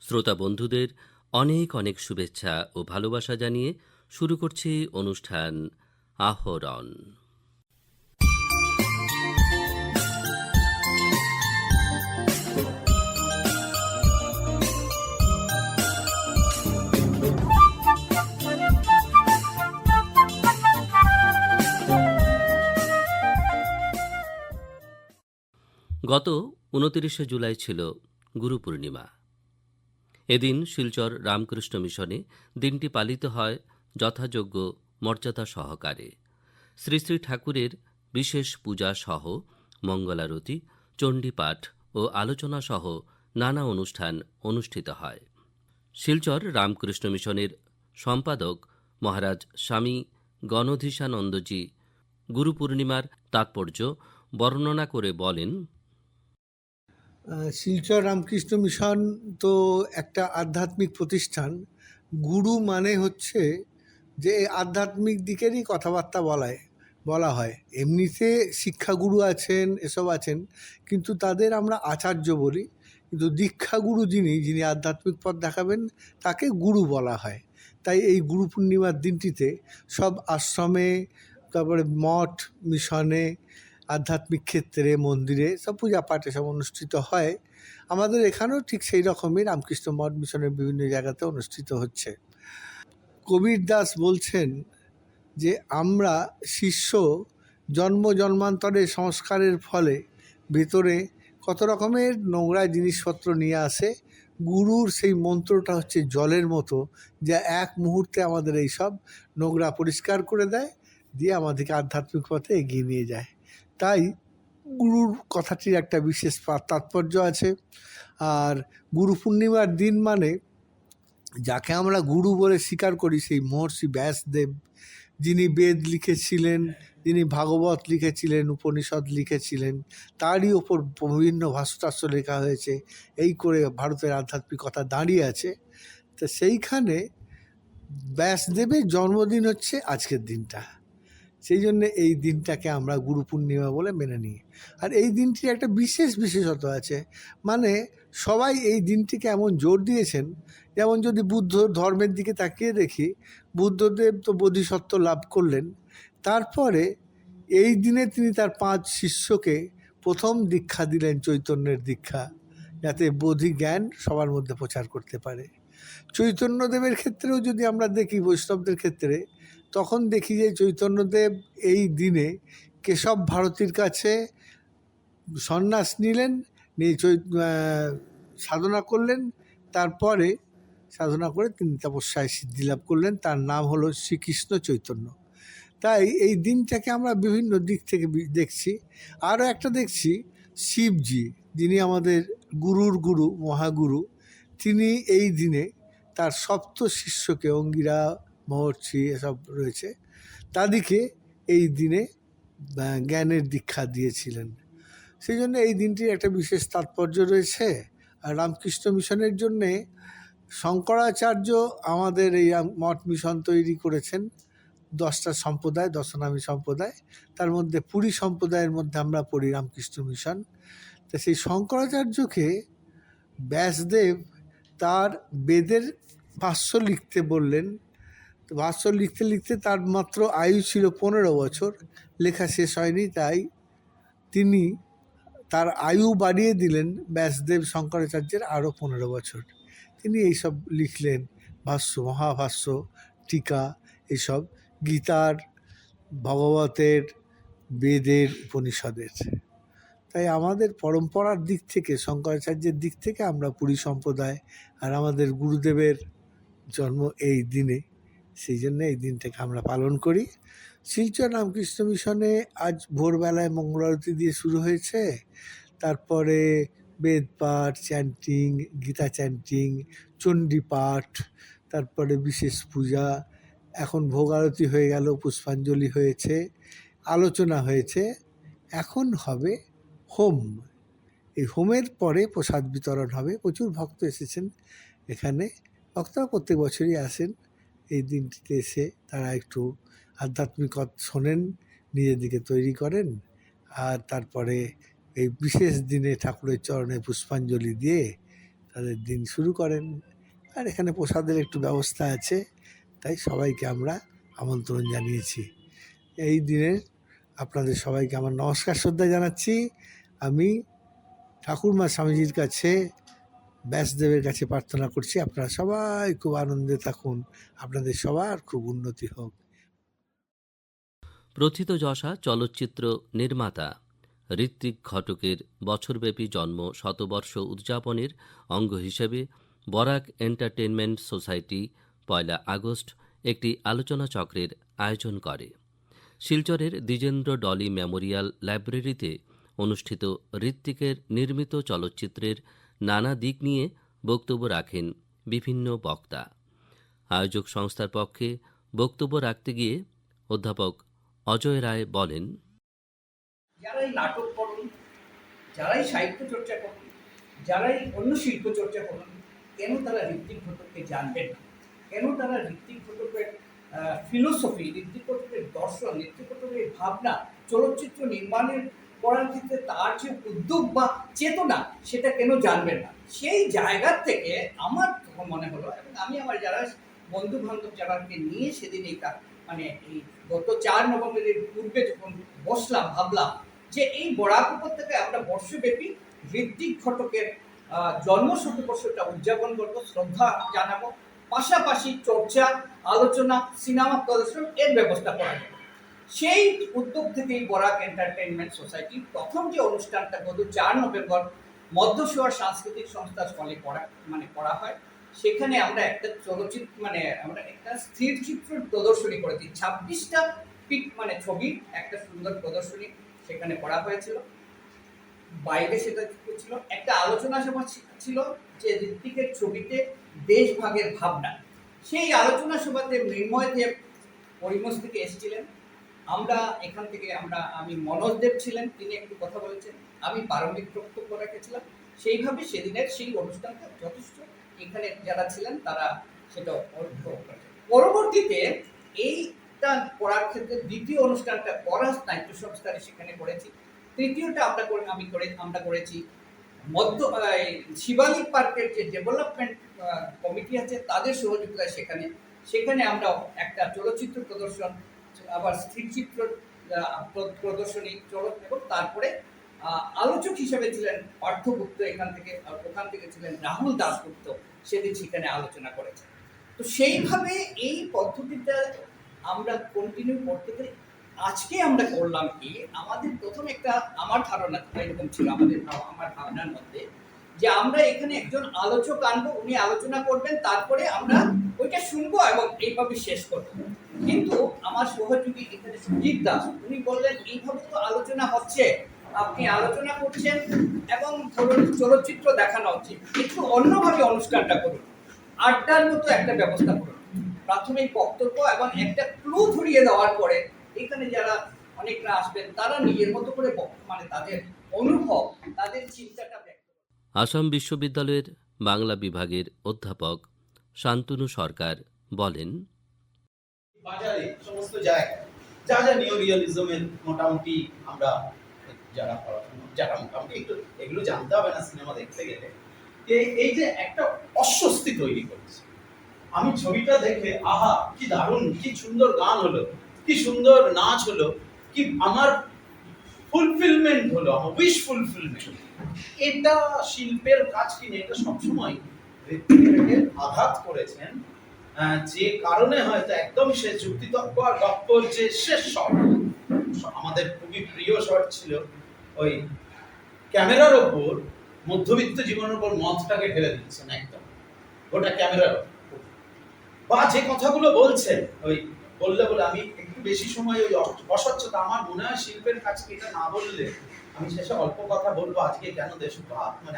শ্রোতা বন্ধুদের অনেক অনেক শুভেচ্ছা ও ভালোবাসা জানিয়ে শুরু করছি অনুষ্ঠান আহরণ। গত ২৯শে জুলাই ছিল গুরু পূর্ণিমা। এদিন শিলচর রামকৃষ্ণ মিশনে দিনটি পালিত হয় যথাযোগ্য মর্যাদা সহকারে। শ্রী শ্রী ঠাকুরের বিশেষ পূজা সহ মঙ্গলারতি, চণ্ডীপাঠ ও আলোচনা সহ নানা অনুষ্ঠান অনুষ্ঠিত হয়। শিলচর রামকৃষ্ণ মিশনের সম্পাদক মহারাজ স্বামী গণধীশানন্দজি গুরু পূর্ণিমার তাৎপর্য বর্ণনা করে বলেন, শিলচর রামকৃষ্ণ মিশন তো একটা আধ্যাত্মিক প্রতিষ্ঠান। গুরু মানে হচ্ছে যে আধ্যাত্মিক দিকেরই কথাবার্তা বলা হয়। এমনিতে শিক্ষাগুরু আছেন, এসব আছেন, কিন্তু তাদের আমরা আচার্য বলি। কিন্তু দীক্ষাগুরু যিনি আধ্যাত্মিক পথ দেখাবেন তাকে গুরু বলা হয়। তাই এই গুরু পূর্ণিমার দিনটিতে সব আশ্রমে, তারপরে মঠ, মিশনে, আধ্যাত্মিক ক্ষেত্রে, মন্দিরে সব পূজা পাঠ এসব অনুষ্ঠিত হয়। আমাদের এখানেও ঠিক সেই রকমই রামকৃষ্ণ মঠ, মিশনের বিভিন্ন জায়গাতে অনুষ্ঠিত হচ্ছে। কবীর দাস বলছেন যে আমরা শিষ্য জন্ম জন্মান্তরের সংস্কারের ফলে ভেতরে কত রকমের নোংরা জিনিসপত্র নিয়ে আসে। গুরুর সেই মন্ত্রটা হচ্ছে জলের মতো, যা এক মুহূর্তে আমাদের এই সব নোংরা পরিষ্কার করে দেয়, দিয়ে আমাদেরকে আধ্যাত্মিক পথে এগিয়ে নিয়ে যায়। তাই গুরুর কথাটির একটা বিশেষ তাৎপর্য আছে। আর গুরু পূর্ণিমার দিন মানে যাকে আমরা গুরু বলে স্বীকার করি, সেই মহর্ষি ব্যাসদেব, যিনি বেদ লিখেছিলেন, যিনি ভাগবত লিখেছিলেন, উপনিষদ লিখেছিলেন, তারই ওপর বিভিন্ন ভাষ্যটাস্য লেখা হয়েছে। এই করে ভারতের আধ্যাত্মিকতা দাঁড়িয়ে আছে। তো সেইখানে ব্যাসদেবের জন্মদিন হচ্ছে আজকের দিনটা। সেই জন্যে এই দিনটাকে আমরা গুরু পূর্ণিমা বলে মেনে নিই। আর এই দিনটির একটা বিশেষত্ব আছে। মানে সবাই এই দিনটিকে এমন জোর দিয়েছেন, যেমন যদি বুদ্ধ ধর্মের দিকে তাকিয়ে দেখি, বুদ্ধদেব তো বোধিসত্ত্ব লাভ করলেন, তারপরে এই দিনে তিনি তার 5 শিষ্যকে প্রথম দীক্ষা দিলেন, চৈতন্যের দীক্ষা, যাতে বোধি জ্ঞান সবার মধ্যে প্রচার করতে পারে। চৈতন্যদেবের ক্ষেত্রেও যদি আমরা দেখি, বৈষ্ণবদের ক্ষেত্রে, তখন দেখি যে চৈতন্যদেব এই দিনে কেশব ভারতীর কাছে সন্ন্যাস নিলেন, নিয়ে সাধনা করলেন। তারপরে সাধনা করে তিনি তপস্যায় সিদ্ধিলাভ করলেন। তার নাম হলো শ্রীকৃষ্ণ চৈতন্য। তাই এই দিনটাকে আমরা বিভিন্ন দিক থেকে দেখছি। আরও একটা দেখছি, শিবজি, যিনি আমাদের গুরুর গুরু, মহাগুরু, তিনি এই দিনে তার সপ্ত শিষ্যকে, অঙ্গিরা, মহর্ষি এসব রয়েছে, তাদেরকে এই দিনে জ্ঞানের দীক্ষা দিয়েছিলেন। সেই জন্য এই দিনটির একটা বিশেষ তাৎপর্য রয়েছে। আর রামকৃষ্ণ মিশনের জন্যে শঙ্করাচার্য আমাদের এই মঠ মিশন তৈরি করেছেন। 10টা সম্প্রদায়, দশনামী সম্প্রদায়, তার মধ্যে পুরী সম্প্রদায়ের মধ্যে আমরা পড়ি রামকৃষ্ণ মিশন। তো সেই শঙ্করাচার্যকে ব্যাসদেব তার বেদের ভাষ্য লিখতে বললেন। তো ভাষ্য লিখতে লিখতে তার মাত্র আয়ু ছিল 15 বছর, লেখা শেষ হয়নি। তাই তিনি তার আয়ু বাড়িয়ে দিলেন ব্যাসদেব শঙ্করাচার্যের আরও 15 বছর। তিনি এইসব লিখলেন, ভাষ্য, মহাভাষ্য, টিকা, এইসব গীতার, ভগবতের, বেদের, উপনিষদের। তাই আমাদের পরম্পরার দিক থেকে, শঙ্করাচার্যের দিক থেকে আমরা পুরী সম্প্রদায়, আর আমাদের গুরুদেবের জন্ম এই দিনে, সেই জন্য এই দিনটাকে আমরা পালন করি। শিলচর রামকৃষ্ণ মিশনে আজ ভোরবেলায় মঙ্গলারতি দিয়ে শুরু হয়েছে। তারপরে বেদ পাঠ, চ্যান্টিং, গীতা চ্যান্টিং, চণ্ডী পাঠ, তারপরে বিশেষ পূজা, এখন ভোগ আরতি হয়ে গেল, পুষ্পাঞ্জলি হয়েছে, আলোচনা হয়েছে, এখন হবে হোম। এই হোমের পরে প্রসাদ বিতরণ হবে। প্রচুর ভক্ত এসেছেন এখানে। ভক্তরা প্রত্যেক বছরই আসেন। এই দিনটিতে এসে তারা একটু আধ্যাত্মিকতা শোনেন, নিজেদেরকে তৈরি করেন, আর তারপরে এই বিশেষ দিনে ঠাকুরের চরণে পুষ্পাঞ্জলি দিয়ে তাদের দিন শুরু করেন। আর এখানে প্রসাদের একটু ব্যবস্থা আছে, তাই সবাইকে আমরা আমন্ত্রণ জানিয়েছি। এই দিনে আপনাদের সবাইকে আমার নমস্কার শ্রদ্ধা জানাচ্ছি। আমি ঠাকুরমা স্বামীজির কাছে, ব্যাসদেবের কাছে প্রার্থনা করছি আপনারা সবাই খুব আনন্দে থাকুন, আপনাদের সবার খুব উন্নতি হোক। প্রথিতযশা চলচ্চিত্র নির্মাতা ঋত্বিক ঘটকের বছরব্যাপী জন্ম শতবর্ষ উদযাপনের অঙ্গ হিসেবে বরাক এন্টারটেনমেন্ট সোসাইটি ১ আগস্ট একটি আলোচনা চক্রের আয়োজন করে। শিলচরের দ্বিজেন্দ্র ডলি মেমোরিয়াল লাইব্রেরিতে অনুষ্ঠিত ঋত্বিকের নির্মিত চলচ্চিত্রের নানা দিক নিয়ে বক্তব্য রাখেন বিভিন্ন বক্তা। আয়োজক সংস্থার পক্ষে বক্তব্য রাখতে গিয়ে অধ্যাপক অজয় রায় বলেন, যারাই নাটক করুন, যারাই সাহিত্য চর্চা করুন, যারাই অন্য শিল্প চর্চা করুন, কেন তারা ঋত্বিক ঘটককে জানবেন না? কেন তারা ঋত্বিক ঘটকের ফিলোসফি, ঋত্বিক ঘটকের দর্শন, ঋত্বিক ঘটকের ভাবনা, চলচ্চিত্র নির্মাণের করার ক্ষেত্রে তার যে উদ্যোগ বা চেতনা, সেটা কেন জানবেন না? সেই জায়গা থেকে আমার তখন মনে হলো, এবং আমি আমার যারা বন্ধু বান্ধব যারাকে নিয়ে সেদিন এই মানে এই গত ৪ নভেম্বরের পূর্বে যখন বসলাম, ভাবলাম যে এই বরাক উপত্যকায় আমরা বর্ষব্যাপী ঋত্বিক ঘটকের জন্ম শতবর্ষটা উদযাপন করবো, শ্রদ্ধা জানাবো, পাশাপাশি চর্চা, আলোচনা, সিনেমা প্রদর্শন এর ব্যবস্থা করা যাবে। সেই উদ্যোগ থেকে এই বরাক এন্টারটেইনমেন্ট সোসাইটি প্রথম যে অনুষ্ঠানটা গত ৪ নভেম্বর মধ্যশোয়ার সাংস্কৃতিক সংস্থার ফলে করা হয়, সেখানে আমরা একটা চলচ্চিত্র আমরা একটা স্থির চিত্র প্রদর্শনী করেছি। ২৬টা ছবির একটা সুন্দর প্রদর্শনী সেখানে করা হয়েছিল। বাইরে সেটা ছিল একটা আলোচনা সভা ছিল যে ঋত্বিকের ছবিতে দেশভাগের ভাবনা। সেই আলোচনা সভাতে মৃন্ময় দেব পরিমশ থেকে এসেছিলেন। এখান থেকে আমি মনোজ দেব ছিলেন, তিনি একটু কথা বলেছেন, আমি প্রারম্ভিক বক্তব্য রেখেছিলাম। সেইভাবে সেদিনের সেই অনুষ্ঠানটা যথেষ্ট এখানে যারা ছিলেন তারা সেটা অনুভব করেছেন। পরবর্তীতে এইটা করার ক্ষেত্রে দ্বিতীয় অনুষ্ঠানটা পরাস নাট্য সংস্থারে সেখানে করেছি। তৃতীয়টা আমরা করেছি শিবালিক পার্কের যে ডেভেলপমেন্ট কমিটি আছে তাদের সহযোগিতায় সেখানে আমরা একটা চলচ্চিত্র প্রদর্শন, আবার স্থিরচিত্র প্রদর্শনী এবং তারপরে আলোচক হিসেবে ছিলেন পার্থগুপ্ত, ওখান থেকে ছিলেন রাহুল দাশগুপ্ত, সেদিন সেখানে আলোচনা করেছেন। তো সেইভাবে এই পদ্ধতিটা আমরা কন্টিনিউ করতে পারি। আজকে আমরা করলাম কি, আমাদের প্রথম আমার ধারণা এরকম ছিল আমার ভাবনার মধ্যে, যে আমরা এখানে একজন আলোচক আনবো, উনি আলোচনা করবেন, তারপরে আমরা ওইটা শুনবো এবং এইভাবে শেষ করবো। কিন্তু আমার সহযোগী এখানে সুজিত দাস, উনি বললেন এইভাবে তো আলোচনা হচ্ছে, আপনি আলোচনা করছেন এবং ধরুন চলচ্চিত্র দেখানো হচ্ছে, একটু অন্যভাবে অনুষ্ঠানটা করুন, আড্ডার মতো একটা ব্যবস্থা করুন। প্রাথমিক বক্তব্য এবং একটা ক্লু ধরিয়ে দেওয়ার পরে এখানে যারা অনেকরা আসবেন তারা নিজের মতো করে তাদের অনুভব, তাদের চিন্তাটা ব্যক্ত করবেন। আসাম বিশ্ববিদ্যালয়ের বাংলা বিভাগের অধ্যাপক শান্তনু সরকার বলেন, বাজারে সমস্ত জায়গায় যা যা নিও রিয়ালিজমের মোটামুটি আমরা যারা মোটামুটি একটু এগুলো জানতে হবে না সিনেমা দেখতে গেলে, এই যে একটা অস্বস্তি তৈরি করেছে। আমি ছবিটা দেখে আহা কি দারুণ, কি সুন্দর গান হলো, কি সুন্দর নাচ হলো, কি আমার ফুলফিলমেন্ট হলো, আমার উইশ ফুলফিলমেন্ট। এটা শিল্পের কাজ কিনে এটা সবসময় ঋত্বিকের আঘাত করেছেন, যে কারণে হয়তো একদম সে যুক্তিতর্ক আর গপ্পর যে শেষ শট, আমাদের খুবই প্রিয় শট ছিল ওই ক্যামেরার ওপর মধ্যবিত্ত জীবনের উপর মদটাকে ঢেলে দিচ্ছেন একদম ওটা ক্যামেরার ওপর, বা যে কথাগুলো বলছেন ওই বললে আমি একটু বেশি সময় ওই অস্বচ্ছতা, আমার মনে হয় শিল্পের কাজকে এটা না বললে, আমি শেষে অল্প কথা বলবো আজকে কেন দেশ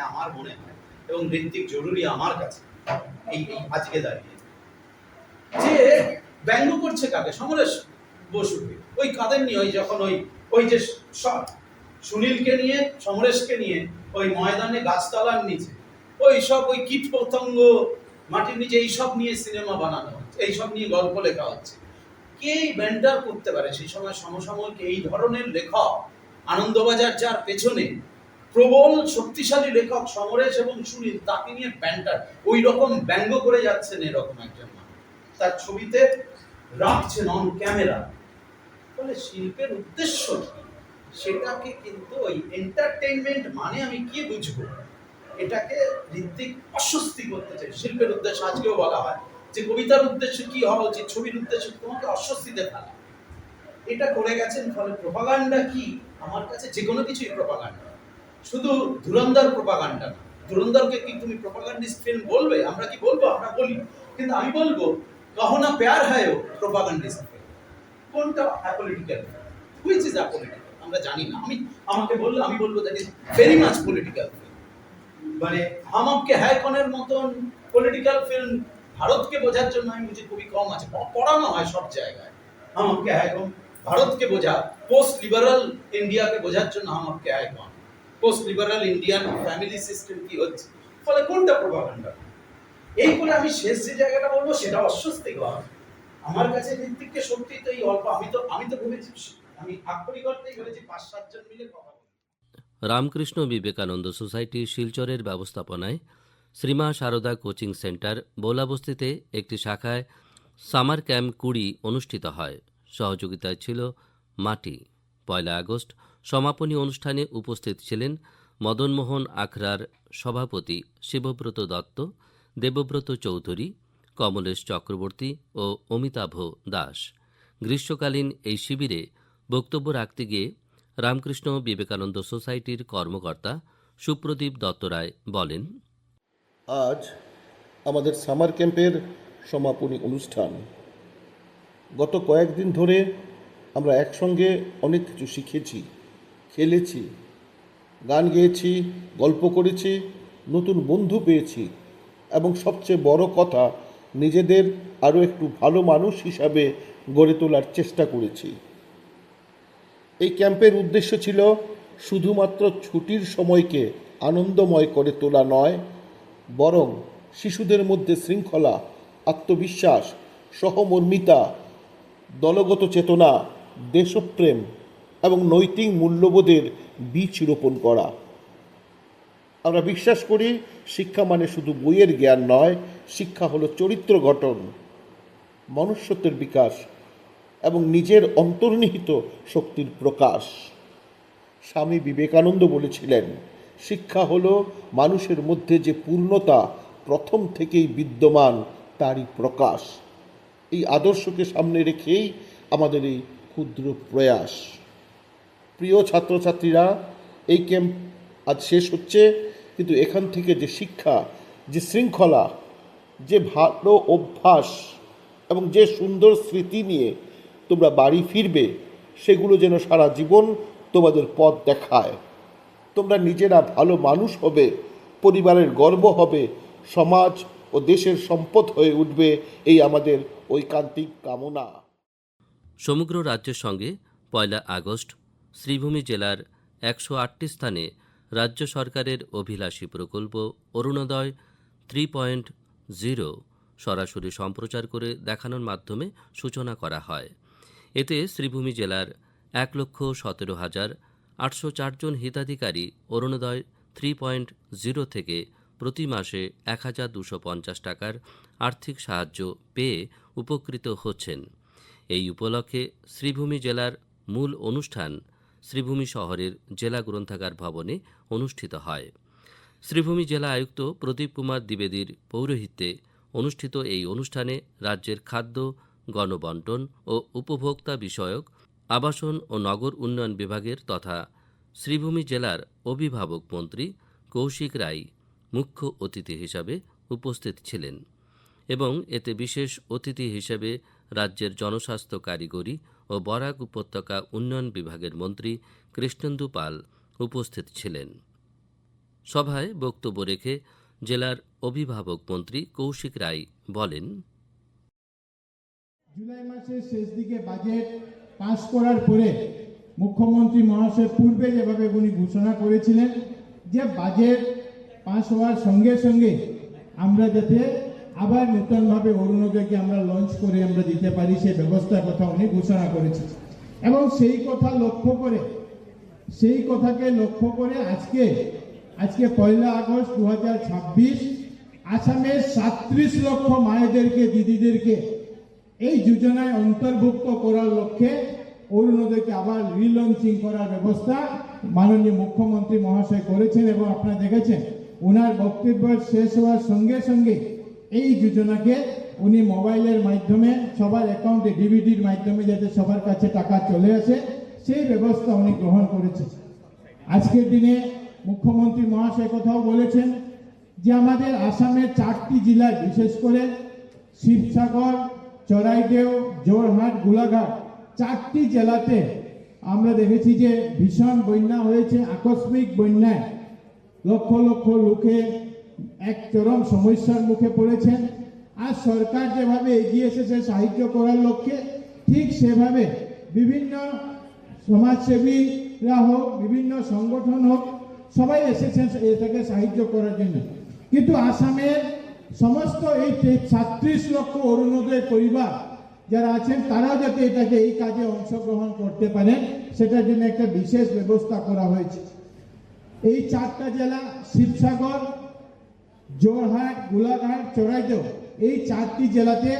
আমার মনে হয় এবং ঋত্বিক জরুরি আমার কাছে এই আজকে দাঁড়িয়ে, যে ব্যঙ্গ করছে কাকে, সমরেশ বসুকে, ওই কাদের নিয়ে, ওই যখন ওই যে সুনীলকে নিয়ে সমরেশকে নিয়ে ওই ময়দানে গাছতলার নিচে ওই কীট পতঙ্গ মাটির নিচে এইসব নিয়ে সিনেমা বানানো হচ্ছে, এইসব নিয়ে গল্প লেখা হচ্ছে। কে ব্যান্ডার করতে পারে সেই সময় সমসাময়িক এই ধরনের লেখক? আনন্দবাজার যার পেছনে প্রবল শক্তিশালী লেখক সমরেশ এবং সুনীল তাকে নিয়ে ব্যান্টার ওই রকম ব্যঙ্গ করে যাচ্ছেন এরকম একজন মানুষ তার ছবিতে রাখছেন অন ক্যামেরা। ফলে শিল্পের উদ্দেশ্য কি সেটাকে কিন্তু ওই এন্টারটেইনমেন্ট মানে আমি কি বুঝবো এটাকে ঋত্বিক অস্বস্তি করতে চাই। শিল্পের উদ্দেশ্য আজকেও বলা হয় যে কবিতার উদ্দেশ্য কি হওয়া উচিত, ছবির উদ্দেশ্য তোমাকে অস্বস্তিতে ফেলা, এটা করে গেছেন। ফলে প্রোপাগান্ডা কি আমার কাছে যে কোনো কিছুই প্রোপাগান্ডা, শুধু ধুরন্ধর প্রোপাগান্ডা না। ধুরন্ধরকে কি তুমি প্রোপাগান্ডিস্ট ফিল্ম বলবে? আমরা কি বলবো? আমরা বলি, কিন্তু আমি বলবো কখো না প্যার হ্যায় প্রোপাগান্ডিস্ট ফিল্ম। কোনটা অ্যাপলিটিক্যাল, হুইচ ইজ অ্যাপলিটিক্যাল আমরা জানি না। আমাকে বললে আমি বলবো that is very much political. মানে হাম আপকে হ্যায় কনের মতন পলিটিক্যাল ফিল্ম ভারতকে বোঝার জন্য আমি বুঝি খুবই কম আছে, পড়ানো হয় সব জায়গায়। হাম আপকে হ্যায় কন ভারতকে বোঝা, পোস্ট লিবারাল ইন্ডিয়াকে বোঝার জন্য হাম আপকে হ্যায় কন, post liberal Indian family system কি হচ্ছে। ফলে কোনটা প্রোপাগান্ডা? এই করে আমি শেষ যে জায়গাটা বলবো সেটা অস্বস্তিকর আমার কাছে। ঋত্বিককে সত্যি তো এই অল্প আমি তো ভেবেছি, আমি আক্ষরিক অর্থেই ভেবেছি 5-7 জন মিলে কথা বলি। রামকৃষ্ণ বিবেকানন্দ সোসাইটি শিলচরের ব্যবস্থাপনায় শ্রীমা সারদা কোচিং সেন্টার বোলাবস্তিতে একটি শাখায় সামার ক্যাম্প 20 অনুষ্ঠিত হয়। সহযোগিতায় ছিল মাটি। 1 আগস্ট সমাপনী অনুষ্ঠানে উপস্থিত ছিলেন মদনমোহন আখড়ার সভাপতি শিবব্রত দত্ত, দেবব্রত চৌধুরী, কমলেশ চক্রবর্তী ও অমিতাভ দাস। গ্রীষ্মকালীন এই শিবিরে বক্তব্য রাখতে গিয়ে রামকৃষ্ণ বিবেকানন্দ সোসাইটির কর্মকর্তা সুপ্রদীপ দত্ত রায় বলেন, আজ আমাদের সামার ক্যাম্পের সমাপনী অনুষ্ঠান। গত কয়েকদিন ধরে আমরা একসঙ্গে অনেক কিছু শিখেছি, খেলেছি, গান গেয়েছি, গল্প করেছি, নতুন বন্ধু পেয়েছি এবং সবচেয়ে বড় কথা নিজেদের আরও একটু ভালো মানুষ হিসাবে গড়ে তোলার চেষ্টা করেছি। এই ক্যাম্পের উদ্দেশ্য ছিল শুধুমাত্র ছুটির সময়কে আনন্দময় করে তোলা নয়, বরং শিশুদের মধ্যে শৃঙ্খলা, আত্মবিশ্বাস, সহমর্মিতা, দলগত চেতনা, দেশপ্রেম এবং নৈতিক মূল্যবোধের বীজ রোপণ করা। আমরা বিশ্বাস করি শিক্ষা মানে শুধু বইয়ের জ্ঞান নয়, শিক্ষা হলো চরিত্র গঠন, মনুষ্যত্বের বিকাশ এবং নিজের অন্তর্নিহিত শক্তির প্রকাশ। স্বামী বিবেকানন্দ বলেছিলেন, শিক্ষা হলো মানুষের মধ্যে যে পূর্ণতা প্রথম থেকেই বিদ্যমান তারই প্রকাশ। এই আদর্শকে সামনে রেখেই আমাদের এই ক্ষুদ্র প্রয়াস। প্রিয় ছাত্রছাত্রীরা, এই ক্যাম্প আজ শেষ হচ্ছে, কিন্তু এখান থেকে যে শিক্ষা, যে শৃঙ্খলা, যে ভালো অভ্যাস এবং যে সুন্দর স্মৃতি নিয়ে তোমরা বাড়ি ফিরবে, সেগুলো যেন সারা জীবন তোমাদের পথ দেখায়। তোমরা নিজেরা ভালো মানুষ হবে, পরিবারের গর্ব হবে, সমাজ ও দেশের সম্পদ হয়ে উঠবে, এই আমাদের ঐকান্তিক কামনা। সমগ্র রাজ্যের সঙ্গে 1 আগস্ট শ্রীভূমি জেলার 108টি স্থানে রাজ্য সরকারের অভিলাষী প্রকল্প অরুণোদয় 3.0 সরাসরি সম্প্রচার করে দেখানোর মাধ্যমে সূচনা করা হয়। এতে শ্রীভূমি জেলার 1,17,804 জন হিতাধিকারী অরুণোদয় 3.0 থেকে প্রতি মাসে 1,250 টাকার আর্থিক সাহায্য পেয়ে উপকৃত হচ্ছেন। এই উপলক্ষে শ্রীভূমি জেলার মূল অনুষ্ঠান শ্রীভূমি শহরের জেলা গ্রন্থাগার ভবনে অনুষ্ঠিত হয়। শ্রীভূমি জেলা আয়ুক্ত প্রদীপ কুমার দ্বিবেদীর পৌরোহিত্যে অনুষ্ঠিত এই অনুষ্ঠানে রাজ্যের খাদ্য, গণবণ্টন ও উপভোক্তা বিষয়ক, আবাসন ও নগর উন্নয়ন বিভাগের তথা শ্রীভূমি জেলার অভিভাবক মন্ত্রী কৌশিক রায় মুখ্য অতিথি হিসাবে উপস্থিত ছিলেন এবং এতে বিশেষ অতিথি হিসেবে রাজ্যের জনস্বাস্থ্য কারিগরি ও বরাক উপত্যকা উন্নয়ন বিভাগের মন্ত্রী কৃষ্ণেন্দু পাল উপস্থিত ছিলেন। সভায় বক্তব্য রেখে জেলার অভিভাবক মন্ত্রী কৌশিক রায় বলেন, জুলাই মাসের শেষ দিকে বাজেট পাস করার পরে মুখ্যমন্ত্রী মহাশয় পূর্বে যেভাবে উনি ঘোষণা করেছিলেন যে বাজেট পাস হওয়ার সঙ্গে সঙ্গে আমরা যাতে আবার নতুনভাবে অরুণোদয়কে আমরা লঞ্চ করে আমরা দিতে পারি সেই ব্যবস্থার কথা উনি ঘোষণা করেছেন এবং সেই কথা লক্ষ্য করে সেই কথাকে লক্ষ্য করে আজকে 1 আগস্ট 2026 আসামের 37 লক্ষ মায়েদেরকে, দিদিদেরকে এই যোজনায় অন্তর্ভুক্ত করার লক্ষ্যে অরুণোদয়কে আবার রিলঞ্চিং করার ব্যবস্থা মাননীয় মুখ্যমন্ত্রী মহাশয় করেছেন। এবং আপনারা দেখেছেন ওনার বক্তব্য শেষ হওয়ার সঙ্গে সঙ্গে এই যোজনাকে উনি মোবাইলের মাধ্যমে সবার অ্যাকাউন্টে ডিবিডির মাধ্যমে যাতে সবার কাছে টাকা চলে আসে সেই ব্যবস্থা উনি গ্রহণ করেছেন। আজকের দিনে মুখ্যমন্ত্রী মহাশয় কথাও বলেছেন যে আমাদের আসামের 4টি জেলায়, বিশেষ করে শিবসাগর, চরাইদেও, জোরহাট, গোলাঘাট 4টি জেলাতে আমরা দেখেছি যে ভীষণ বন্যা হয়েছে। আকস্মিক বন্যায় লক্ষ লক্ষ লোকে এক চরম সমস্যার মুখে পড়েছেন। আর সরকার যেভাবে এগিয়ে এসেছে সাহায্য করার লক্ষ্যে, ঠিক সেভাবে বিভিন্ন সমাজসেবীরা হোক, বিভিন্ন সংগঠন হোক, সবাই এসেছেন এটাকে সাহায্য করার জন্য। কিন্তু আসামের সমস্ত এই 37 লক্ষ অরুণোদয় পরিবার যারা আছেন তারাও যাতে এটাকে এই কাজে অংশগ্রহণ করতে পারেন সেটার জন্য একটা বিশেষ ব্যবস্থা করা হয়েছে। এই 4টা জেলা শিবসাগর, জোরহাট, গোলাঘাট, চরাইদেও, এই 4টি জেলাতে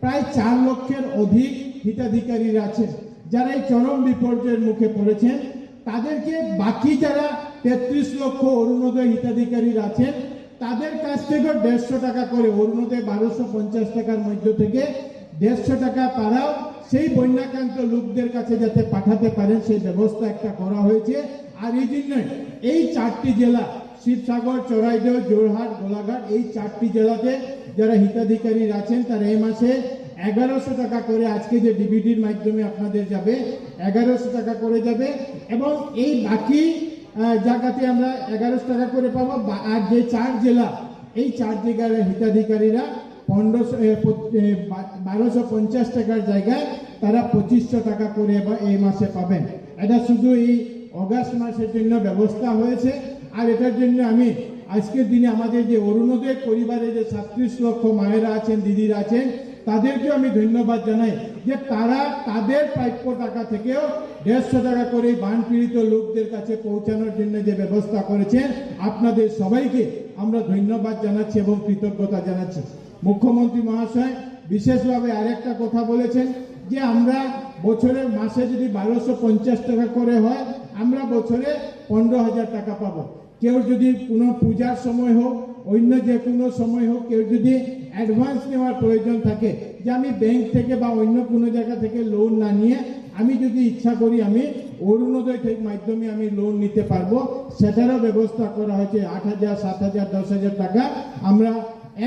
প্রায় 4 লক্ষের অধিক হিতাধিকারীরা আছেন যারা এই চরম বিপর্যয়ের মুখে পড়েছেন। তাদেরকে বাকি যারা 33 লক্ষ অরুণোদয় হিতাধিকারীরা আছেন তাদের কাছ থেকে 150 টাকা করে, অরুণোদয় 1250 টাকার মধ্যে থেকে 150 টাকা তারাও সেই বন্যাক্রান্ত লোকদের কাছে যাতে পাঠাতে পারেন সেই ব্যবস্থা একটা করা হয়েছে। আর এই জন্য এই 4টি জেলা শিবসাগর, চরাইদেও, জোরহাট, গোলাঘাট, এই 4টি জেলাতে যারা হিতাধিকারীরা আছেন তারা এই মাসে 1100 টাকা করে, আজকে যে ডিবিডির মাধ্যমে আপনাদের যাবে 1100 টাকা করে যাবে। এবং এই বাকি জায়গাতে আমরা 1100 টাকা করে পাবো। আর যে 4 জেলা, এই 4 জেলার হিতাধিকারীরা 1250 টাকার জায়গায় তারা 2500 টাকা করে এই মাসে পাবেন। এটা শুধু এই অগাস্ট মাসের জন্য ব্যবস্থা হয়েছে। আর এটার জন্য আমি আজকের দিনে আমাদের যে অরুণোদয় পরিবারে যে 37 লক্ষ মায়েরা আছেন, দিদিরা আছেন, তাদেরকেও আমি ধন্যবাদ জানাই যে তারা তাদের প্রাপ্য টাকা থেকেও 150 টাকা করে বানপীড়িত লোকদের কাছে পৌঁছানোর জন্য যে ব্যবস্থা করেছেন। আপনাদের সবাইকে আমরা ধন্যবাদ জানাচ্ছি এবং কৃতজ্ঞতা জানাচ্ছি। মুখ্যমন্ত্রী মহাশয় বিশেষভাবে আরেকটা কথা বলেছেন যে আমরা বছরের মাসে যদি 1250 টাকা করে হয়, আমরা বছরে 15,000 টাকা পাবো। কেউ যদি কোনো পূজার সময় হোক, অন্য যে কোনো সময় হোক, কেউ যদি অ্যাডভান্স নেওয়ার প্রয়োজন থাকে, যে আমি ব্যাংক থেকে বা অন্য কোনো জায়গা থেকে লোন না নিয়ে আমি যদি ইচ্ছা করি আমি অরুণোদয় মাধ্যমে আমি লোন নিতে পারবো, সেটারও ব্যবস্থা করা হয়েছে। 8,000, 7,000, 10,000 টাকা আমরা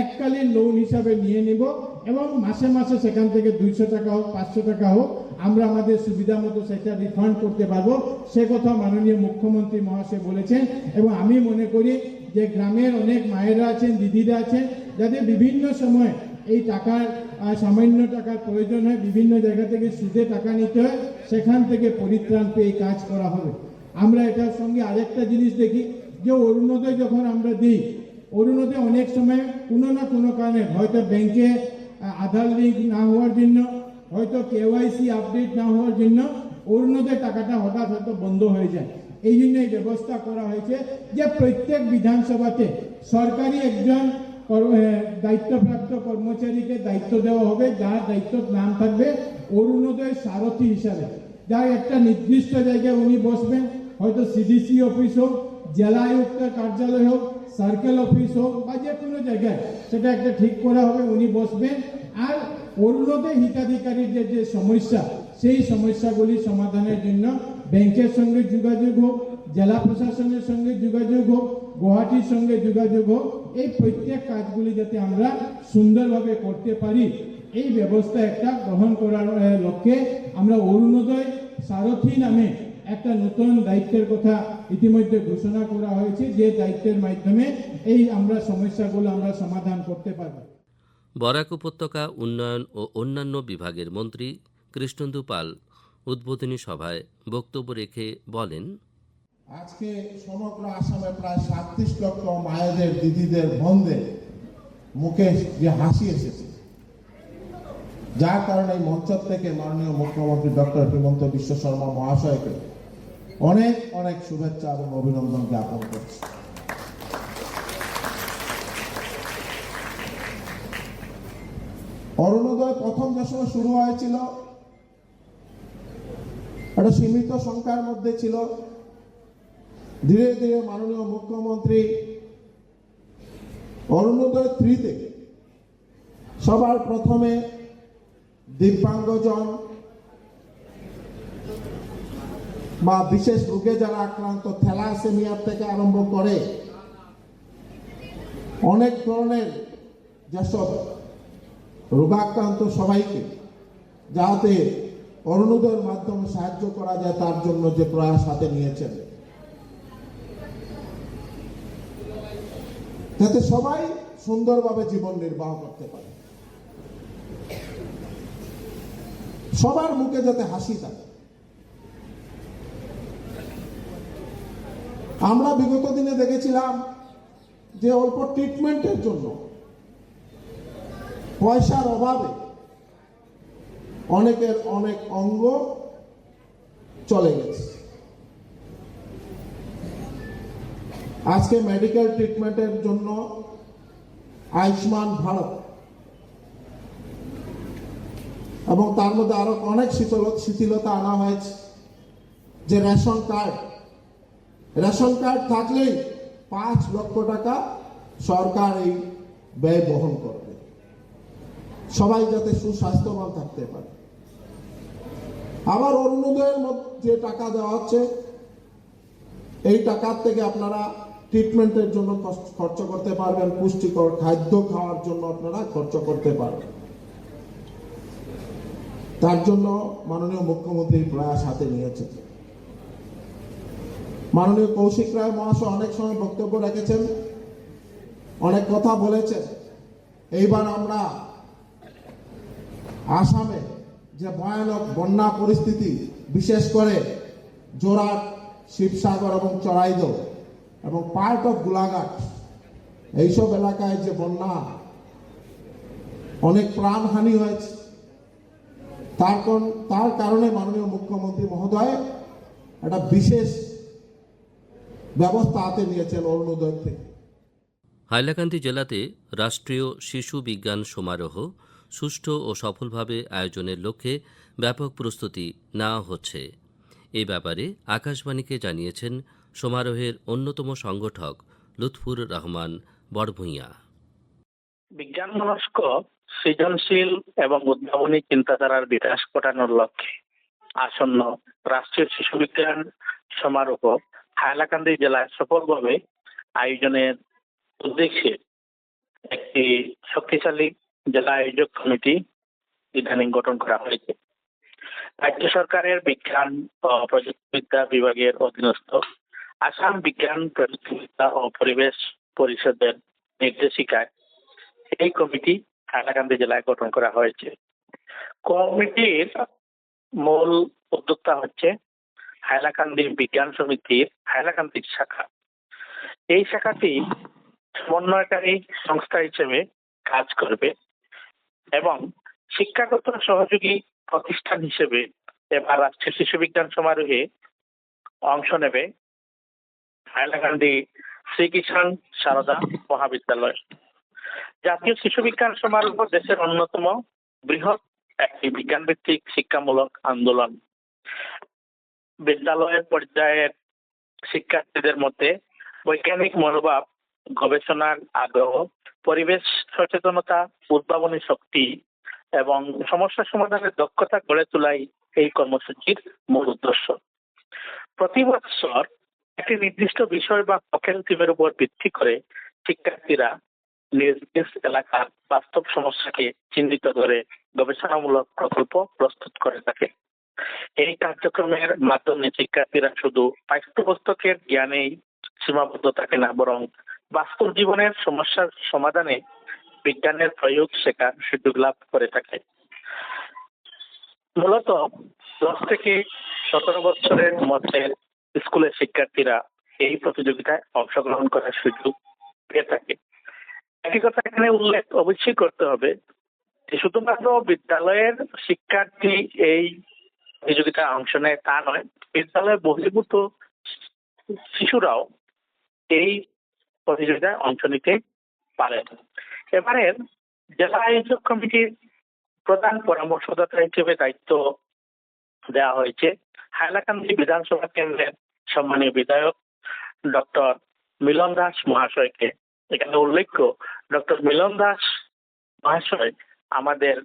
এককালীন লোন হিসাবে নিয়ে নিব এবং মাসে মাসে সেখান থেকে 200 টাকা হোক, 500 টাকা হোক, আমরা আমাদের সুবিধা মতো সেটা রিফান্ড করতে পারবো। সে কথা মাননীয় মুখ্যমন্ত্রী মহাশয় বলেছেন। এবং আমি মনে করি যে গ্রামের অনেক মায়েরা আছেন, দিদিরা আছেন, যাদের বিভিন্ন সময় এই টাকার সামান্য টাকার প্রয়োজন হয়, বিভিন্ন জায়গা থেকে সুদে টাকা নিতে হয়, সেখান থেকে পরিত্রাণ পেয়ে কাজ করা হবে। আমরা এটার সঙ্গে আরেকটা জিনিস দেখি যে অরুণোদয় যখন আমরা দিই, অরুণোদয় অনেক সময় কোনো না কোনো কারণে, হয়তো ব্যাংকে আধার লিঙ্ক না হওয়ার জন্য, হয়তো KYC আপডেট না হওয়ার জন্য অরুণোদয় টাকাটা হঠাৎ হয়তো বন্ধ হয়ে যায়। এই জন্য এই ব্যবস্থা করা হয়েছে যে প্রত্যেক বিধানসভাতে সরকারি একজন দায়িত্বপ্রাপ্ত কর্মচারীকে দায়িত্ব দেওয়া হবে, যার দায়িত্ব নাম থাকবে অরুণোদয় সারথী হিসাবে, যার একটা নির্দিষ্ট জায়গায় উনি বসবেন, হয়তো CDC অফিস হোক, জেলা আয়ুক্তের কার্যালয় হোক, সার্কেল অফিস হোক, বা যে কোনো জায়গায় সেটা একটা ঠিক করা হবে, উনি বসবেন। আর অরুণোদয় হিতাধিকারীর যে সমস্যা, সেই সমস্যাগুলি সমাধানের জন্য ব্যাংকের সঙ্গে যোগাযোগ হোক, জেলা প্রশাসনের সঙ্গে যোগাযোগ হোক, গুয়াহাটির সঙ্গে যোগাযোগ হোক, এই প্রত্যেক কাজগুলি যাতে আমরা সুন্দরভাবে করতে পারি, এই ব্যবস্থা একটা গ্রহণ করার লক্ষ্যে আমরা অরুণোদয় সারথী নামে একটা নতুন দায়িত্বের কথা ইতিমধ্যে ঘোষণা করা হয়েছে, যে দায়িত্বের মাধ্যমে এই আমরা সমস্যাগুলো আমরা সমাধান করতে পারব। বরাক উপত্যকা উন্নয়ন ও অন্যান্য বিভাগের মন্ত্রী কৃষ্ণেন্দু পাল উদ্বোধনী সভায় বক্তব্য রেখে বলেন, আজকে সমগ্র আসামে প্রায় 37 লক্ষ মায়েদের, দিদিদের, বোনদের মুখে যে হাসি এসেছে, যার কারণে এই মঞ্চ থেকে মাননীয় মুখ্যমন্ত্রী ডক্টর হিমন্ত বিশ্ব শর্মা মহাশয়কে অনেক অনেক শুভেচ্ছা এবং অভিনন্দন জ্ঞাপন করছি। অরুণোদয় প্রথম যে সময় শুরু হয়েছিল একটা সীমিত সংখ্যার মধ্যে ছিল। ধীরে ধীরে মাননীয় মুখ্যমন্ত্রী অরুণোদয় 3 থেকে সবার প্রথমে দিব্যাঙ্গজন বা বিশেষ রোগে যারা আক্রান্ত, থ্যালাসেমিয়া থেকে আরম্ভ করে অনেক ধরনের যেসব রোগাক্রান্ত সবাইকে যাতে অরুণোদয়ের মাধ্যমে সাহায্য করা যায় তার জন্য যে প্রয়াস হাতে নিয়েছেন, যাতে সবাই সুন্দরভাবে জীবন নির্বাহ করতে পারে, সবার মুখে যাতে হাসি থাকে। আমরা বিগত দিনে দেখেছিলাম যে অল্প ট্রিটমেন্টের জন্য পয়সার অভাবে অনেকের অনেক অঙ্গ চলে গেছে। আজকে মেডিকেল ট্রিটমেন্টের জন্য আয়ুষ্মান ভারত এবং তার মধ্যে আরো অনেক শিথিলতা আনা হয়েছে। যে রেশন কার্ড থাকলেই 5 লক্ষ টাকা সরকার এই ব্যয় বহন করবে, সবাই যাতে সুস্বাস্থ্যবান থাকতে পারে। আবার অরুণোদয়ের যে টাকা দেওয়া হচ্ছে, এই টাকার থেকে আপনারা ট্রিটমেন্টের জন্য খরচ করতে পারবেন, পুষ্টিকর খাদ্য খাওয়ার জন্য আপনারা খরচ করতে পারবেন। তার জন্য মাননীয় মুখ্যমন্ত্রী প্রয়াস হাতে নিয়েছেন। মাননীয় কৌশিক রায় মহাশয় অনেক সময় বক্তব্য রেখেছেন, অনেক কথা বলেছেন। এইবার আমরা আসামে যে ভয়ানক বন্যা পরিস্থিতি, বিশেষ করে জোরাট, শিবসাগর এবং চড়াইদহ এবং পার্ট অফ গোলাঘাট, এইসব এলাকায় যে বন্যা, অনেক প্রাণহানি হয়েছে। তার কারণে মাননীয় মুখ্যমন্ত্রী মহোদয় একটা বিশেষ ব্যবস্থা হাতে নিয়েছেন অরুণোদয় থেকে। হাইলাকান্দি জেলাতে রাষ্ট্রীয় শিশু বিজ্ঞান সমারোহ সুষ্ঠু ও সফলভাবে আয়োজনের লক্ষ্যে ব্যাপক প্রস্তুতি নেওয়া হচ্ছে। এ ব্যাপারে আকাশবাণীকে জানিয়েছেন সমারোহের অন্যতম সংগঠক লুৎফুর রহমান বড়ভূঁইয়া। বিজ্ঞানমনস্ক, সৃজনশীল এবং উদ্ভাবনী চিন্তাধারার বিকাশ ঘটানোর লক্ষ্যে আসন্ন রাষ্ট্রীয় শিশু বিজ্ঞান সমারোহ হাইলাকান্দি জেলায় সফলভাবে আয়োজনের উদ্দেশ্যে একটি শক্তিশালী জেলা আয়োজক কমিটি ইদানিং গঠন করা হয়েছে। রাজ্য সরকারের বিজ্ঞান ও প্রযুক্তিবিদ্যা বিভাগের অধীনস্থ আসাম বিজ্ঞান, প্রযুক্তিবিদ্যা ও পরিবেশ পরিষদের নির্দেশিকায় এই কমিটি হাইলাকান্দি জেলায় গঠন করা হয়েছে। কমিটির মূল উদ্যোক্তা হচ্ছে হাইলাকান্দি বিজ্ঞান সমিতির হাইলাকান্দি শাখা। এই শাখাটি সমন্বয়কারী সংস্থা হিসেবে কাজ করবে এবং শিক্ষাগত সহযোগী প্রতিষ্ঠান হিসেবে এবার রাষ্ট্রীয় শিশু বিজ্ঞান সমারোহে অংশ নেবে হাইলাকান্দি শ্রীকৃষ্ণ সারদা মহাবিদ্যালয়। জাতীয় শিশু বিজ্ঞান সমারোহ দেশের অন্যতম বৃহৎ একটি বিজ্ঞান ভিত্তিক শিক্ষামূলক আন্দোলন। বিদ্যালয়ের পর্যায়ের শিক্ষার্থীদের মধ্যে বৈজ্ঞানিক মনোভাব, গবেষণার আগ্রহ, পরিবেশ সচেতনতা, উদ্ভাবনী শক্তি এবং সমস্যা সমাধানের দক্ষতা গড়ে তোলাই এই কর্মসূচির মূল উদ্দেশ্য। প্রতি বছর একটি নির্দিষ্ট বিষয় বা ফোকাল থিমের উপর ভিত্তি করে শিক্ষার্থীরা নিজ নিজ এলাকার বাস্তব সমস্যাকে চিহ্নিত করে গবেষণামূলক প্রকল্প প্রস্তুত করে থাকে। এই কার্যক্রমের মাধ্যমে শিক্ষার্থীরা শুধু পাঠ্যপুস্তকের জ্ঞানেই সীমাবদ্ধ থাকে না, বরং বাস্তব জীবনের সমস্যার সমাধানে বিজ্ঞানের প্রয়োগ শেখার সুযোগ লাভ করে থাকে। মূলত 10 থেকে 17 বছরের মধ্যে স্কুলের শিক্ষার্থীরা এই প্রতিযোগিতায় অংশগ্রহণ করার সুযোগ পেয়ে থাকে। একই কথা এখানে উল্লেখ অবশ্যই করতে হবে যে শুধুমাত্র বিদ্যালয়ের শিক্ষার্থী এই প্রতিযোগিতায় অংশ নেয় তা নয়, বিদ্যালয় বহির্ভূত শিশুরাও এই প্রতিযোগিতায় অংশ নিতে পারেন। এবারের জেলা আয়োজক কমিটির প্রধান পরামর্শদাতা হিসেবে দায়িত্ব দেওয়া হয়েছে হাইলাকান্দি বিধানসভা কেন্দ্রের সম্মানীয় বিধায়ক ডক্টর মিলন দাস মহাশয়কে। এখানে উল্লেখ্য, ডক্টর মিলন দাস মহাশয় আমাদের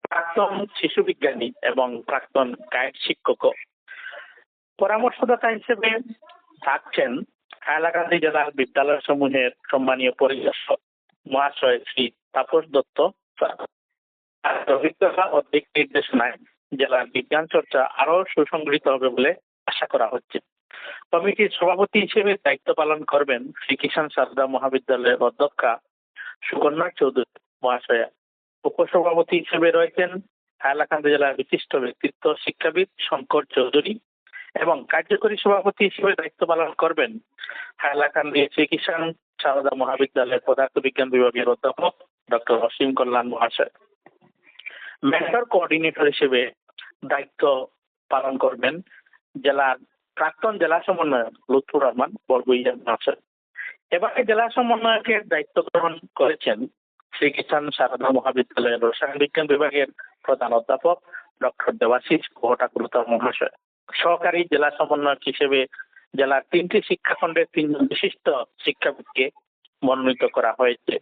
প্রাক্তন শিশু বিজ্ঞানী এবং প্রাক্তন গাইড শিক্ষক। পরামর্শদাতা হিসেবে থাকছেন হাইলাকান্দি জেলার বিদ্যালয় সমূহের সম্মানীয় পরিদর্শক মহাশয় শ্রী তাপস দত্ত। অভিজ্ঞতা ও দিক নির্দেশনায় জেলার বিজ্ঞান চর্চা আরো সুসংগঠিত হবে বলে আশা করা হচ্ছে। কমিটির সভাপতি হিসেবে দায়িত্ব পালন করবেন শ্রী কিষাণ সারদা মহাবিদ্যালয়ের অধ্যক্ষা সুকন্যা চৌধুরী মহাশয়া। উপসভাপতি হিসেবে রয়েছেন হাইলাকান্দি জেলার বিশিষ্ট ব্যক্তিত্ব শিক্ষাবিদ শঙ্কর চৌধুরী এবং কার্যকরী সভাপতি হিসেবে দায়িত্ব পালন করবেন হাইলাকান্দি শ্রী কিষাণ সারদা মহাবিদ্যালয়ের পদার্থ বিজ্ঞান বিভাগের অধ্যাপক ডক্টর অসীম কল্যাণ মহাশয়। মেন্টর কোঅর্ডিনেটর হিসেবে দায়িত্ব পালন করবেন জেলার প্রাক্তন জেলা সমন্বয়ক লুৎফুর রহমান বরগুইয়া মহাশয়। এবারে জেলা সমন্বয়কের দায়িত্ব গ্রহণ করেছেন শ্রী কিষাণ সারদা মহাবিদ্যালয়ের রসায়ন বিজ্ঞান বিভাগের প্রধান অধ্যাপক ডক্টর দেবাশিস ঠাকুরতা মহাশয়। সহকারী জেলা সমন্বয়ক হিসেবে জেলার 3টি শিক্ষাখণ্ডের 3জন বিশিষ্ট শিক্ষাবিদকে মনোনীত করা হয়েছে।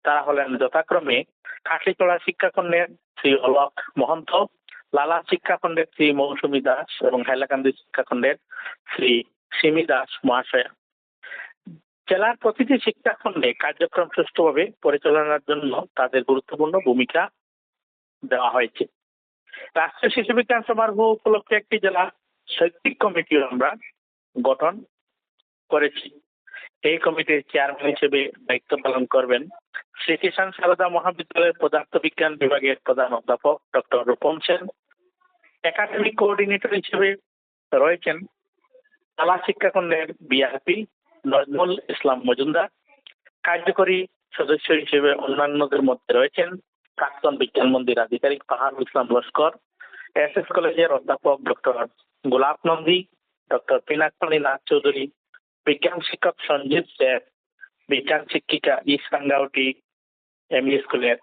তারা হলেন যথাক্রমে কাটলিচড়া শিক্ষাখণ্ডের শ্রী অলোক মহন্ত, লালা শিক্ষাখণ্ডের শ্রী মৌসুমী দাস এবং হাইলাকান্দি শিক্ষাখণ্ডের শ্রী সিমি দাস মহাশয়া। জেলার প্রতিটি শিক্ষাখণ্ডে কার্যক্রম সুষ্ঠুভাবে পরিচালনার জন্য তাদের গুরুত্বপূর্ণ ভূমিকা দেওয়া হয়েছে। রাষ্ট্রীয় শিশু বিজ্ঞান সমারোহ উপলক্ষে একটি জেলা শৈক্ষিক কমিটিও আমরা গঠন করেছি। এই কমিটির চেয়ারম্যান হিসেবে দায়িত্ব পালন করবেন শ্রী কিষাণ সারদা মহাবিদ্যালয়ের পদার্থ বিজ্ঞান বিভাগের প্রধান অধ্যাপক doctor Rupam Sen. Academic coordinator হিসেবে রয়েছেন জেলা শিক্ষাখণ্ডের বিআরপি নজমুল ইসলাম মজুমদার। কার্যকরী সদস্য হিসেবে অন্যান্যদের মধ্যে রয়েছেন প্রাক্তন বিজ্ঞান মন্দির আধিকারিক পাহাড়ুল ইসলাম লস্কর, এসএস কলেজের অধ্যাপক ডক্টর গোলাপ নন্দী, ডক্টর পিনাকপালি নাথ চৌধুরী, বিজ্ঞান শিক্ষক সঞ্জিত শেখ, বিজ্ঞান শিক্ষিকা ইসাঙ্গাউটি এমই স্কুলের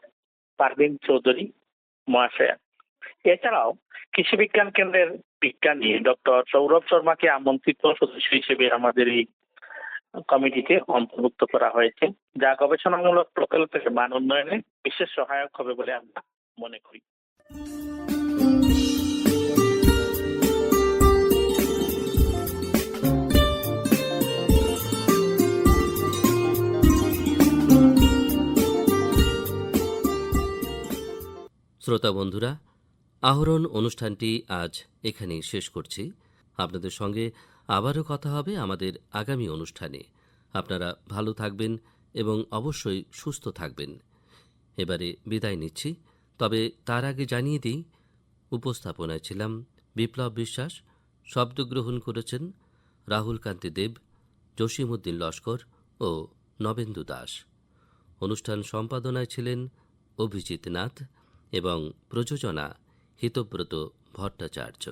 পারভিন চৌধুরী মহাশয়া। এছাড়াও কৃষি বিজ্ঞান কেন্দ্রের বিজ্ঞানী ডক্টর সৌরভ শর্মাকে আমন্ত্রিত সদস্য হিসেবে আমাদের এই কমিটিতে অন্তর্ভুক্ত করা হয়েছে, যা গবেষণামূলক প্রকল্পের মান উন্নয়নে বিশেষ সহায়ক হবে বলে আমরা মনে করি। শ্রোতা বন্ধুরা, আহরণ অনুষ্ঠানটি আজ এখানেই শেষ করছি। আপনাদের সঙ্গে আবারও কথা হবে আমাদের আগামী অনুষ্ঠানে। আপনারা ভালো থাকবেন এবং অবশ্যই সুস্থ থাকবেন। এবারে বিদায় নিচ্ছি, তবে তার আগে জানিয়ে দিই, উপস্থাপনায় ছিলাম বিপ্লব বিশ্বাস, শব্দগ্রহণ করেছেন রাহুল কান্তি দেব, জসিমউদ্দিন লস্কর ও নবেন্দু দাস। অনুষ্ঠান সম্পাদনায় ছিলেন অভিজিৎ নাথ এবং প্রযোজনা হিতব্রত ভট্টাচার্য।